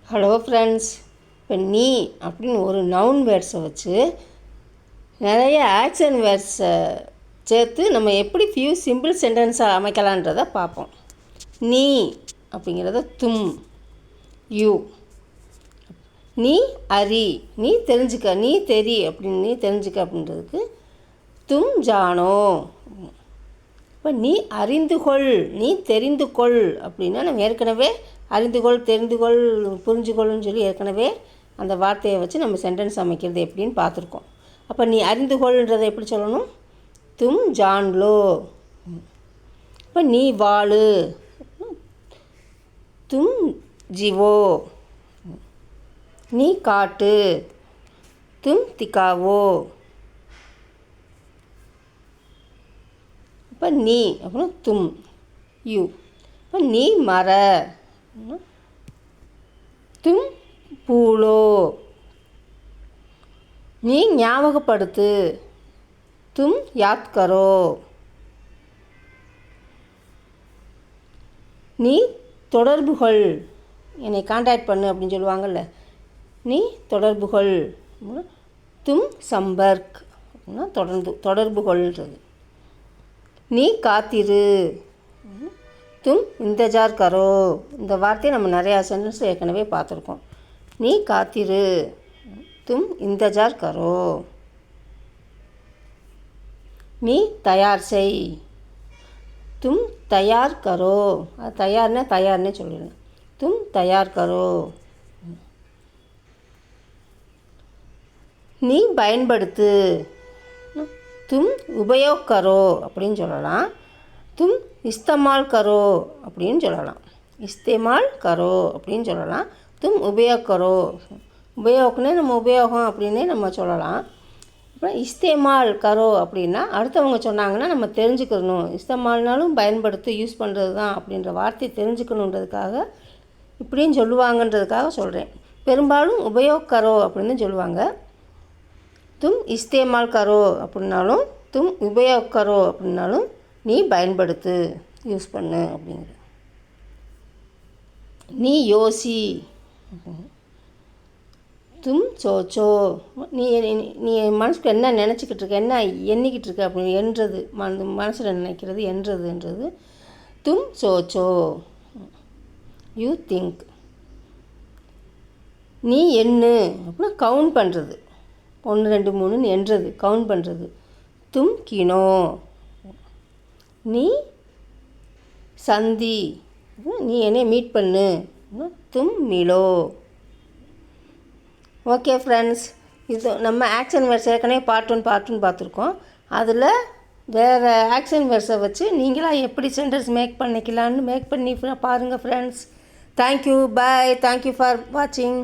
Hello friends. இப்போ நீ அப்படின்னு ஒரு நவுன் வேர்ட்ஸை வச்சு நிறைய ஆக்ஷன் வேர்ட்ஸை சேர்த்து நம்ம எப்படி ஃபியூ சிம்பிள் சென்டென்ஸாக அமைக்கலான்றதை பார்ப்போம். நீ அப்படிங்கிறத தும், யூ. நீ அறி, நீ தெரிஞ்சுக்க, நீ தெரி அப்படின்னு நீ தெரிஞ்சுக்க அப்படின்றதுக்கு தும் ஜானோ. இப்போ நீ அறிந்து கொள், நீ தெரிந்து கொள் அப்படின்னா நம்ம ஏற்கனவே அறிந்து கொள், தெரிந்து கொள், புரிஞ்சுக்கொள்னு சொல்லி ஏற்கனவே அந்த வார்த்தையை வச்சு நம்ம சென்டென்ஸ் அமைக்கிறது எப்படின்னு பார்த்துருக்கோம். அப்போ நீ அறிந்து கொள்ன்றதை எப்படி சொல்லணும்? தும் ஜான்லோ. இப்போ நீ வாழு, தும் ஜீவோ. நீ காட்டு, தும் திகாவோ. இப்போ நீ அப்புறம் தும், யூ. இப்போ நீ மர, தும் பூலோ. நீ ஞாபகப்படுத்து, தும் யாத் கரோ. நீ தொடர்புகள், என்னை காண்டாக்ட் பண்ணு அப்படின்னு சொல்லுவாங்கள்ல, நீ தொடர்புகள், தும் சம்பர்க் அப்படின்னா தொடர்புகள்ன்றது. நீ காத்திரு, தும் இந்தஜார் கரோ. இந்த வார்த்தையை நம்ம நிறையா சென்டென்ஸ் ஏற்கனவே பார்த்துருக்கோம். நீ காத்திரு, தும் இந்தஜார் கரோ. நீ தயார் செய், தும் தயார் கரோ. அது தயார்னே சொல்லிடலாம். தும் தயார் கரோ. நீ பயன்படுத்து, தும் உபயோக் கரோ அப்படின்னு சொல்லலாம். தும் இஸ்தமால் கரோ அப்படின்னு சொல்லலாம். இஸ்தேமால் கரோ அப்படின்னு சொல்லலாம். தும் உபயோக் கரோ. உபயோகம்னே நம்ம உபயோகம் அப்படின்னே நம்ம சொல்லலாம். அப்புறம் இஸ்தேமால் கரோ அப்படின்னா அடுத்தவங்க சொன்னாங்கன்னா நம்ம தெரிஞ்சுக்கணும். இஸ்தமால்னாலும் பயன்படுத்தி யூஸ் பண்ணுறது தான் அப்படின்ற வார்த்தையை தெரிஞ்சுக்கணுன்றதுக்காக இப்படின்னு சொல்லுவாங்கன்றதுக்காக சொல்கிறேன். பெரும்பாலும் உபயோக் கரோ அப்படின்னு சொல்லுவாங்க. தும் இஸ்தேமால் கரோ அப்படின்னாலும், தும் உபயோக் கரோ அப்படின்னாலும் நீ பயன்படுத்து, யூஸ் பண்ணு அப்படிங்கிற. நீ யோசி, தும் சோச்சோ. நீ நீ மனசுக்கு என்ன நினச்சிக்கிட்டு இருக்க, என்ன எண்ணிக்கிட்டு இருக்க அப்படின்னு என்றது, மனசில் நினைக்கிறது என்றதுன்றது தும் சோச்சோ. You think. நீ எண்ணு அப்படின்னா கவுண்ட் பண்ணுறது, 1 2 3 என்றது, கவுண்ட் பண்ணுறது, தும் கினோ. நீ சந்தி, நீ என்னை மீட் பண்ணு, தும் மிலோ. ஓகே ஃப்ரெண்ட்ஸ், இது நம்ம ஆக்ஷன் வேர்ட்ஸ் ஏற்கனவே பார்ட் 1 பார்த்துருக்கோம். அதில் வேறு ஆக்ஷன் வேர்ட்ஸை வச்சு நீங்களாம் எப்படி சென்டென்ஸ் மேக் பண்ணிக்கலான்னு மேக் பண்ணி பாருங்கள் friends. Thank you, bye, thank you for வாட்சிங்.